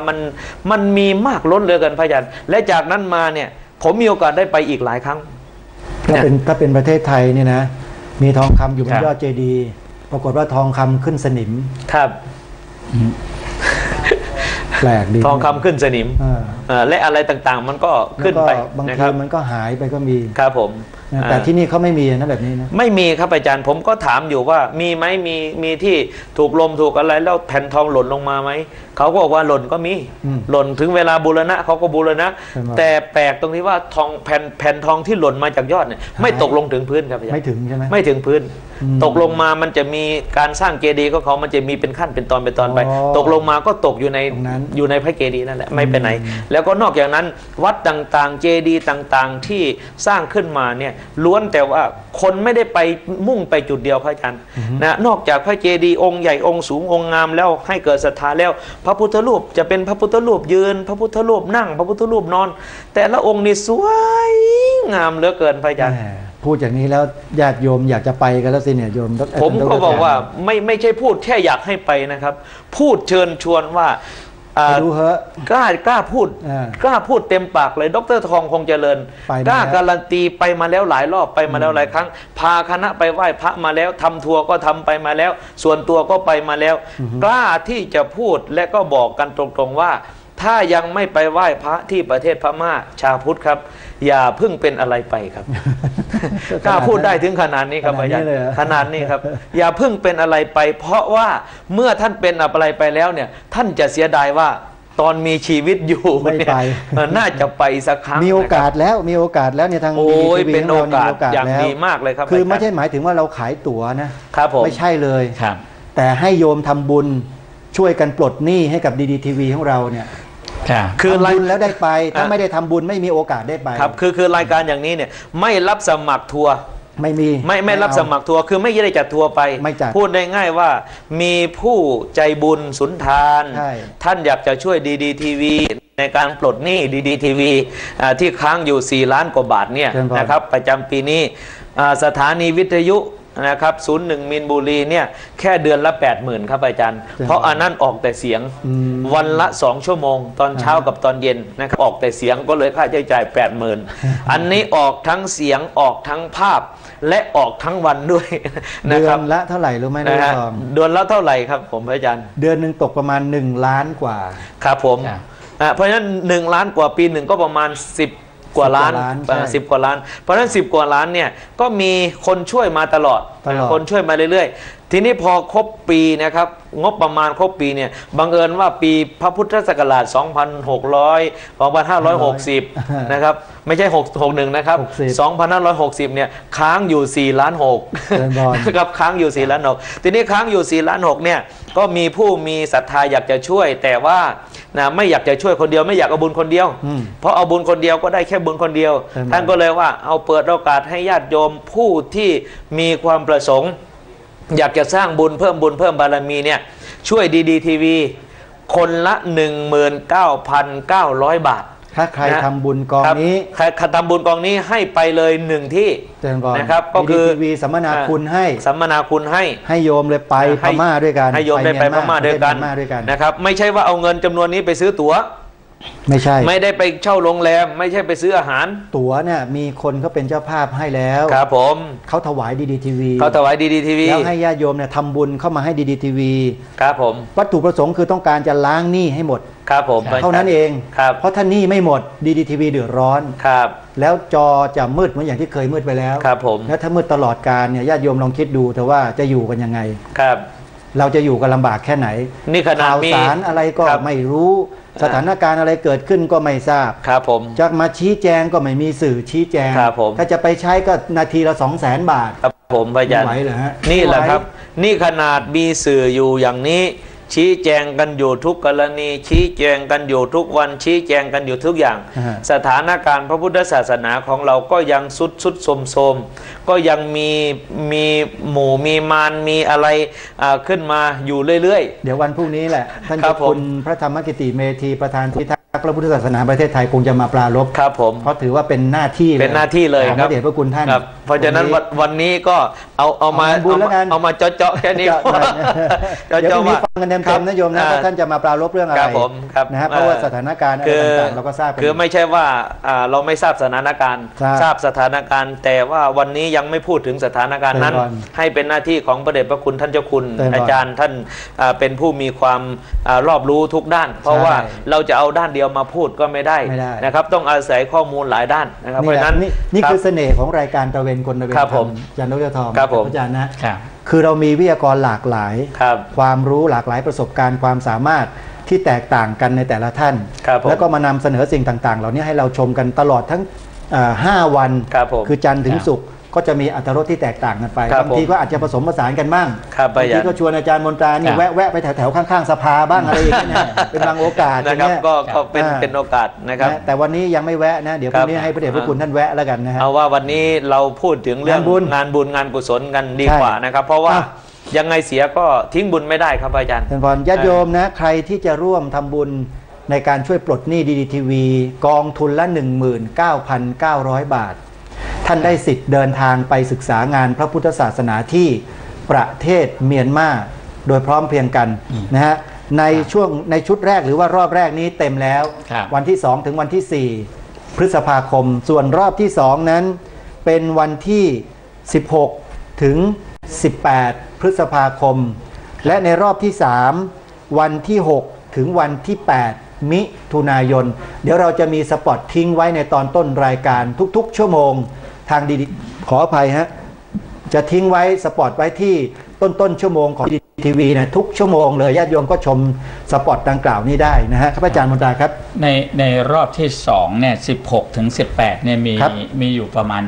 Speaker 3: มันมีมากล้นเหลือเกินพระอาจารย์และจากนั้นมาเนี่ยผมมีโอกาสได้ไปอีกหลายครั้ง
Speaker 2: ถ้าเป็นประเทศไทยเนี่ยนะมีทองคำอยู่บนยอดเจดีย์ปรากฏว่าทองคำขึ้นสนิม
Speaker 3: ครับ
Speaker 2: แปลกดี
Speaker 3: ทองคำขึ้นสนิมและอะไรต่างๆมันก็ขึ้นไป
Speaker 2: บางทีมันก็หายไปก็มี
Speaker 3: ครับผม
Speaker 2: แต่ที่นี่เขาไม่มีนะแบบนี้นะ
Speaker 3: ไม่มีครับอาจารย์ผมก็ถามอยู่ว่ามีไหมมีที่ถูกลมถูกอะไรแล้วแผ่นทองหล่นลงมาไหมเขาก็บอกว่าหล่นก็มีหล่นถึงเวลาบูรณะเขาก็บูรณะแต่แปลกตรงที่ว่าทองแผ่นทองที่หล่นมาจากยอดเนี่ยไม่ตกลงถึงพื้นครับอาจารย์
Speaker 2: ไม่ถึงใช่ไหม
Speaker 3: ไม่ถึงพื้นตกลงมามันจะมีการสร้างเจดีย์ของเขามันจะมีเป็นขั้นเป็นตอนไปตกลงมาก็ตกอยู่ในพระเจดีย์นั่นแหละไม่ไปไหนแล้วก็นอกจากนั้นวัดต่างๆเจดีย์ต่างๆที่สร้างขึ้นมาเนี่ยล้วนแต่ว่าคนไม่ได้ไปมุ่งไปจุดเดียวพระอาจารย์นะนอกจากพระเจดีย์องค์ใหญ่องค์สูงองค์งามแล้วให้เกิดศรัทธาแล้วพระพุทธรูปจะเป็นพระพุทธรูปยืนพระพุทธรูปนั่งพระพุทธรูปนอนแต่ละองค์นี่สวยงามเหลือเกินพระอาจารย์
Speaker 2: พูดอย่างนี้แล้วญาติโยมอยากจะไปกันแล้วสิเนี่ยโยม
Speaker 3: ผมก็บอกว่าไม่ใช่พูดแค่อยากให้ไปนะครับพูดเชิญชวนว่า
Speaker 2: ดูเหอะ
Speaker 3: กล้าพูดเต็มปากเลยดร.ทองคงเจริญกล้าการันตีไปมาแล้วหลายรอบไปมาแล้วหลายครั้งพาคณะไปไหว้พระมาแล้วทำทัวร์ก็ทำไปมาแล้วส่วนตัวก็ไปมาแล้วกล้าที่จะพูดและก็บอกกันตรงๆว่าถ้ายังไม่ไปไหว้พระที่ประเทศพม่าชาวพุทธครับอย่าเพิ่งเป็นอะไรไปครับกล้าพูดได้ถึงขนาดนี้ครับอาจารย์ขนาดนี้ครับอย่าเพิ่งเป็นอะไรไปเพราะว่าเมื่อท่านเป็นอะไรไปแล้วเนี่ยท่านจะเสียดายว่าตอนมีชีวิตอยู่เนี่ยน่าจะไปสักครั้ง
Speaker 2: มีโอกาสแล้วเนี่ยทาง
Speaker 3: โอ้ยเป็นโอกาสอย่างดีมากเลยครับ
Speaker 2: คือไม่ใช่หมายถึงว่าเราขายตั๋วนะครับไม่ใช่เลย
Speaker 1: ครับ
Speaker 2: แต่ให้โยมทำบุญช่วยกันปลดหนี้ให้กับดีทีวีของเราเนี่ยคือทำบุญแล้วได้ไปถ้าไม่ได้ทำบุญไม่มีโอกาสได้ไป
Speaker 3: ครับคือรายการอย่างนี้เนี่ยไม่รับสมัครทัวร์ไม่รับสมัครทัวร์คือไม่ได้จัดทัวร์ไปพูดได้ง่ายว่ามีผู้ใจบุญสุนทานท่านอยากจะช่วยดีทีวีในการปลดหนี้ดีทีวีที่ค้างอยู่4 ล้านกว่าบาทเนี่ยนะครับประจำปีนี้สถานีวิทยุนะครับ01มีนบุรีเนี่ยแค่เดือนละ 80,000 ครับอาจารย์เพราะอันนั้นออกแต่เสียงวันละ2 ชั่วโมงตอนเช้ากับตอนเย็นนะครับออกแต่เสียงก็เลยค่าใช้จ่าย 80,000 อันนี้ออกทั้งเสียงออกทั้งภาพและออกทั้งวันด้วย
Speaker 2: นะครับเดือนละเท่าไหร่รู้ไหมนะ
Speaker 3: ฮะเดือนละเท่าไหร่ครับผมอาจารย์
Speaker 2: เดือนหนึ่งตกประมาณ1 ล้านกว่า
Speaker 3: ครับผมเพราะฉะนั้น1 ล้านกว่าปีหนึ่งก็ประมาณ10 กว่าล้าน10 กว่าล้านเพราะฉะนั้น10 กว่าล้านเนี่ยก็มีคนช่วยมาตลอดคนช่วยมาเรื่อยๆทีนี้พอครบปีนะครับงบประมาณครบปีเนี่ยบังเอิญว่าปีพระพุทธศักราช2560นะครับไม่ใช่61นะครับ2560เนี่ยค้างอยู่4 ล้าน 6นะครับค้างอยู่4 ล้าน 6ทีนี้ค้างอยู่4 ล้าน 6เนี่ยก็มีผู้มีศรัทธาอยากจะช่วยแต่ว่าไม่อยากจะช่วยคนเดียวไม่อยากเอาบุญคนเดียวเพราะเอาบุญคนเดียวก็ได้แค่บุญคนเดียวท่านก็เลยว่าเอาเปิดโอกาสให้ญาติโยมผู้ที่มีความประสงค์อยากจะสร้างบุญเพิ่มบารมีเนี่ยช่วยดีทีวีคนละ 19,900 บาท
Speaker 2: ถ้าใครทำบุญกองนี้
Speaker 3: ใครทำบุญกองนี้ให้ไปเลย1 ที่นะครับก็คือ
Speaker 2: ดีทีวีสัมมนาคุณให้โยมเลยไปพม่าด้วยกัน
Speaker 3: ให้โยมได้ไปพม่าด้วยกันนะครับไม่ใช่ว่าเอาเงินจำนวนนี้ไปซื้อตั๋ว
Speaker 2: ไม่ใช่
Speaker 3: ไม่ได้ไปเช่าโรงแรมไม่ใช่ไปซื้ออาหาร
Speaker 2: ตั๋วเนี่ยมีคนเขาเป็นเจ้าภาพให้แล้ว
Speaker 3: ครับผม
Speaker 2: เขาถวายดีทีวี
Speaker 3: แล้ว
Speaker 2: ให้ญาติโยมเนี่ยทำบุญเข้ามาให้ดีทีวี
Speaker 3: ครับผม
Speaker 2: วัตถุประสงค์คือต้องการจะล้างหนี้ให้หมด
Speaker 3: ครับผม
Speaker 2: เท่านั้นเองเพราะถ้าหนี้ไม่หมดดีทีวีเดือดร้อน
Speaker 3: ครับ
Speaker 2: แล้วจอจะมืดเหมือนอย่างที่เคยมืดไปแล้ว
Speaker 3: ครับผม
Speaker 2: แล้วถ้ามืดตลอดกาลเนี่ยญาติโยมลองคิดดูเถอะว่าจะอยู่กันยังไง
Speaker 3: ครับ
Speaker 2: เราจะอยู่กันลำบากแค่ไหน
Speaker 3: นี่ขนาด
Speaker 2: ข่าวสารอะไรก็ไม่รู้สถานการณ์อะไรเกิดขึ้นก็ไม่ทราบ
Speaker 3: ครับผม
Speaker 2: จะมาชี้แจงก็ไม่มีสื่อชี้แจง
Speaker 3: ครับผม
Speaker 2: ถ้าจะไปใช้ก็นาทีละ200,000 บาท
Speaker 3: ครับผมพยานนี่แหละครับนี่ขนาดมีสื่ออยู่อย่างนี้ชี้แจงกันอยู่ทุกกรณีชี้แจงกันอยู่ทุกวันชี้แจงกันอยู่ทุกอย่างสถานการณ์พระพุทธศาสนาของเราก็ยังสุดโทรมก็ยังมีหมู่มีมารมีอะไรขึ้นมาอยู่เรื่อย
Speaker 2: ๆเดี๋ยววันพรุ่งนี้แหละท่านเจ้าคุณพระธรรมกิติเมธีประธานพิทักษ์พระพุทธศาสนาประเทศไทยคงจะมาปรารภ
Speaker 3: ครับผม
Speaker 2: เพราะถือว่าเป็นหน้าที่
Speaker 3: เลยครับ
Speaker 2: พระเดชพระคุณท่าน
Speaker 3: เพราะฉะนั้นวันนี้ก็เอามาเจาะแค่นี้
Speaker 2: เดี๋ยวพรุ่งนี้ฟังกันเต็มๆนะโยมนะว่าท่านจะมาปรารภเรื่องอะไรนะครับเพราะว่าสถานการณ์อะไรต่างๆเราก็ทราบ
Speaker 3: คือไม่ใช่ว่าเราไม่ทราบสถานการณ์ทราบสถานการณ์แต่ว่าวันนี้ยังไม่พูดถึงสถานการณ์นั้นให้เป็นหน้าที่ของพระเดชพระคุณท่านเจ้าคุณอาจารย์ท่านเป็นผู้มีความรอบรู้ทุกด้านเพราะว่าเราจะเอาด้านเดียว ยวมาพูดก็ไม่ได้นะครับต้องอาศัยข้อมูลหลายด้านนะครับเพราะฉะนั้น
Speaker 2: นี่คือเสน่ห์ของรายการตะเวนคนตะเวนธรรมอาจารย์ดร.ทองอาจารย์นะคือเรามีวิทยากรหลากหลายความรู้หลากหลายประสบการณ์ความสามารถที่แตกต่างกันในแต่ละท่านแล้วก็มานำเสนอสิ่งต่างๆเหล่านี้ให้เราชมกันตลอดทั้ง5 วันคือจันทร์ถึงศุกร์ก็จะมีอรรถรสที่แตกต่างกันไปบางทีก็อาจจะผสมผสานกันบ้างบางทีก็ชวนอาจารย์มนตรานี่แวะไปแถวๆข้างๆสภาบ้างอะไรอย่างเงี้ยเป็นบางโอกาส
Speaker 3: นะครับก็เป็นโอกาสนะครับ
Speaker 2: แต่วันนี้ยังไม่แวะนะเดี๋ยวพรุ่งนี้ให้พระเดชพระคุณท่านแวะแล้วกันนะฮะ
Speaker 3: เอาว่าวันนี้เราพูดถึงเรื่องงานบุญงานกุศลกันดีกว่านะครับเพราะว่ายังไงเสียก็ทิ้งบุญไม่ได้ครับอาจารย์
Speaker 2: ท่านพรญาติโยมนะใครที่จะร่วมทำบุญในการช่วยปลดหนี้ดีดีทีวีกองทุนละ 19,900 บาทท่านได้สิทธิ์เดินทางไปศึกษางานพระพุทธศาสนาที่ประเทศเมียนมาโดยพร้อมเพรียงกันนะฮะในชุดแรกหรือว่ารอบแรกนี้เต็มแล้ววันที่2ถึงวันที่4พฤษภาคมส่วนรอบที่2นั้นเป็นวันที่16ถึง18พฤษภาคมและในรอบที่3วันที่6ถึงวันที่8มิถุนายนเดี๋ยวเราจะมีสปอตทิ้งไว้ในตอนต้นรายการทุกๆชั่วโมงทางดีขออภัยฮะจะทิ้งไว้สปอตไว้ที่ต้นชั่วโมงของดีทีวีนะทุกชั่วโมงเลยญาติโยมก็ชมสปอตดังกล่าวนี้ได้นะฮะครับอาจารย์มนตราครับ
Speaker 1: ในรอบที่2เนี่ย16ถึง18เนี่ยมีอยู่ประมาณ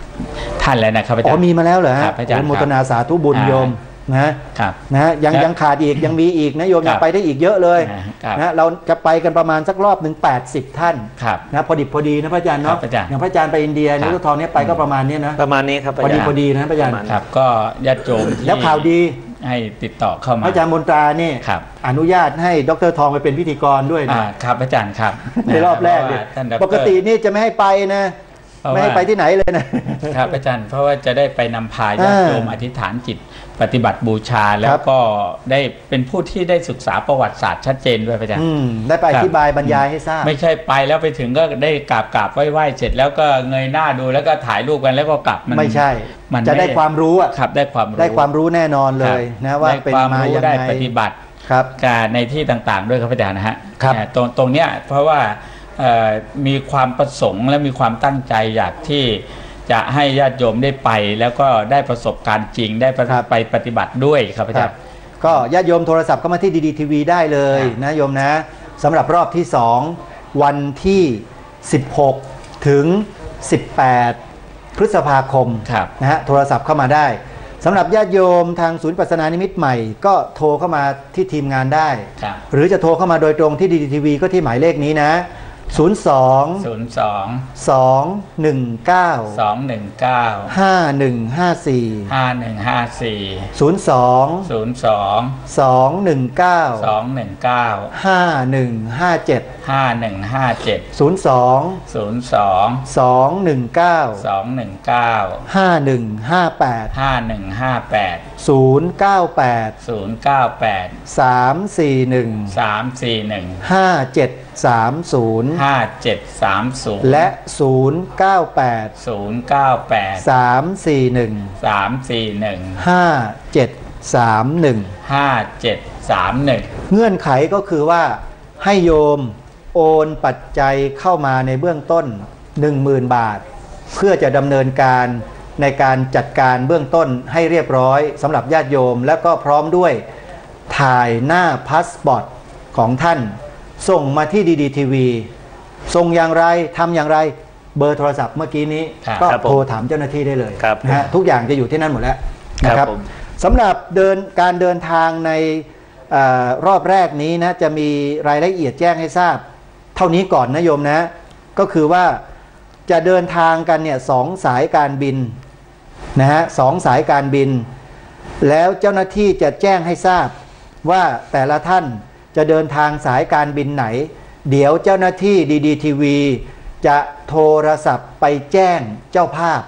Speaker 1: 20ท่านแล้วนะครับอาจารย์
Speaker 2: มีมาแล้วเหรอฮะอาจารย์โมทนาสาธุบุญโยมนะยังขาดอีกยังมีอีกนะโยมยังไปได้อีกเยอะเลยนะเราจะไปกันประมาณสักรอบหนึ่ง80ท่านนะพอดีนะพระอาจารย์เนาะอย่างพระอาจารย์ไปอินเดียนี่ลูกทองเนี่ยไปก็ประมาณนี้นะ
Speaker 3: ประมาณนี้ครับ
Speaker 2: พอดีนะพระอาจารย์
Speaker 1: ครับก็ญาติโยม
Speaker 2: แล้วข่าวดี
Speaker 1: ให้ติดต่อเข้ามา
Speaker 2: พระอาจารย์มนตรานี่อนุญาตให้ดร.ทองไปเป็นพิธีกรด้วย
Speaker 1: นะครับอาจารย์ครับ
Speaker 2: ในรอบแรกเนี่ยปกตินี่จะไม่ให้ไปนะไม่ให้ไปที่ไหนเลย
Speaker 1: นะครับอาจารย์เพราะว่าจะได้ไปนำพาญาติโยมอธิษฐานจิตปฏิบัติบูชาแล้วก็ได้เป็นผู้ที่ได้ศึกษาประวัติศาสตร์ชัดเจนด้วยอาจารย์
Speaker 2: ได้ไปอธิบายบรรยายให้ทราบ
Speaker 1: ไม่ใช่ไปแล้วไปถึงก็ได้กราบไหว้เสร็จแล้วก็เงยหน้าดูแล้วก็ถ่ายรูปกันแล้วก็กลับ
Speaker 2: ไม่ใช่มันจะได้ความรู้
Speaker 1: ครับได้
Speaker 2: ความรู้แน่นอนเลยนะว่าเป็นมาอย่างไร
Speaker 1: ได้ปฏิบัติการในที่ต่างๆด้วยครับอาจารย์นะฮะตรงเนี้ยเพราะว่ามีความประสงค์และมีความตั้งใจอยากที่จะให้ญาติโยมได้ไปแล้วก็ได้ประสบการณ์จริงได้ไปปฏิบัติด้วยครับอาจารย์
Speaker 2: ก็ญาติโยมโทรศัพท์เข้ามาที่ดีดีทีวีได้เลยนะโยมนะสำหรับรอบที่2วันที่16ถึง18พฤษภาคมนะฮะโทรศัพท์เข้ามาได้สำหรับญาติโยมทางศูนย์ปัสนานิมิตใหม่ก็โทรเข้ามาที่ทีมงานได้หรือจะโทรเข้ามาโดยตรงที่ดีดีทีวีก็ที่หมายเลขนี้นะ02 219 5195 5154 02 219 5157
Speaker 1: 092
Speaker 2: และ098 เงื่อนไขก็คือว่าให้โยมโอนปัจจัยเข้ามาในเบื้องต้น 10,000 บาทเพื่อจะดำเนินการในการจัดการเบื้องต้นให้เรียบร้อยสำหรับญาติโยมและก็พร้อมด้วยถ่ายหน้าพาสปอร์ตของท่านส่งมาที่ดีดีทีวีส่งอย่างไรทำอย่างไรเบอร์โทรศัพท์เมื่อกี้นี้ก็โทรถามเจ้าหน้าที่ได้เลยนะฮะทุกอย่างจะอยู่ที่นั่นหมดแล้วนะครับสำหรับการเดินทางในรอบแรกนี้นะจะมีรายละเอียดแจ้งให้ทราบเท่านี้ก่อนนะโยมนะก็คือว่าจะเดินทางกันเนี่ย2 สายการบินนะฮะ2 สายการบินแล้วเจ้าหน้าที่จะแจ้งให้ทราบว่าแต่ละท่านจะเดินทางสายการบินไหนเดี๋ยวเจ้าหน้าที่ดีดีทีวีจะโทรศัพท์ไปแจ้งเจ้าภาพ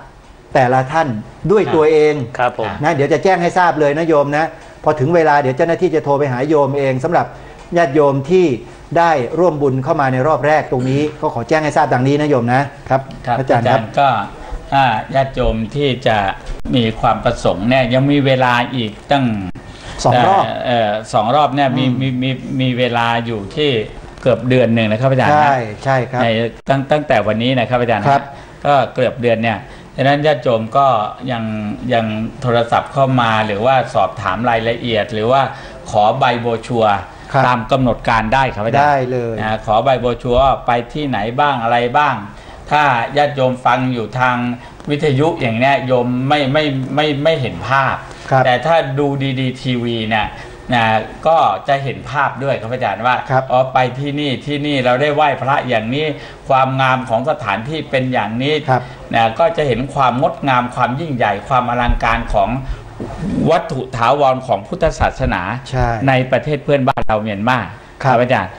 Speaker 2: แต่ละท่านด้วยตัวเอง
Speaker 3: ครับผม
Speaker 2: นะเดี๋ยวจะแจ้งให้ทราบเลยนะโยมนะพอถึงเวลาเดี๋ยวเจ้าหน้าที่จะโทรไปหาโยมเองสำหรับญาติโยมที่ได้ร่วมบุญเข้ามาในรอบแรกตรงนี้ก็ขอแจ้งให้ทราบดังนี้นะโยมนะครับ
Speaker 1: อาจารย์ครับก็ญาติโยมที่จะมีความประสงค์เนี่ยยังมีเวลาอีกตั้ง
Speaker 2: 2 รอบ
Speaker 1: 2 รอบเนี่ยมีเวลาอยู่ที่ เกือบเดือนหนึ่งนะครับอาจารย์
Speaker 2: ใช่ใช่ครับ
Speaker 1: ในตั้งแต่วันนี้นะครับอาจารย์
Speaker 2: ครับ
Speaker 1: ก็เกือบเดือนเนี่ยดังนั้นญาติโยมก็ยังโทรศัพท์เข้ามาหรือว่าสอบถามรายละเอียด หรือว่าขอใบโบรชัวร์ตามกำหนดการได้ครับอาจารย์
Speaker 2: ได้เลย
Speaker 1: ขอใบโบรชัวร์ไปที่ไหนบ้างอะไรบ้าง ถ้าญาติโยมฟังอยู่ทางวิทยุอย่างนี้โยมไม่เห็นภาพ แต่ถ้าดูดีๆทีวีเนี่ยก็จะเห็นภาพด้วยครับอาจารย์ว่าอ๋อไปที่นี่เราได้ไหว้พระอย่างนี้ความงามของสถานที่เป็นอย่างนี้ก็จะเห็นความงดงามความยิ่งใหญ่ความอลังการของวัตถุถาวรของพุทธศาสนาในประเทศเพื่อนบ้านเราเมียนมาครับอาจารย์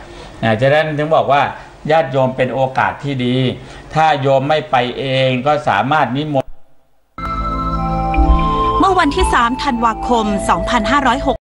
Speaker 1: ฉะนั้นถึงบอกว่าญาติโยมเป็นโอกาสที่ดีถ้าโยมไม่ไปเองก็สามารถนิมนต์
Speaker 4: เมื่อวันที่3 ธันวาคม 2506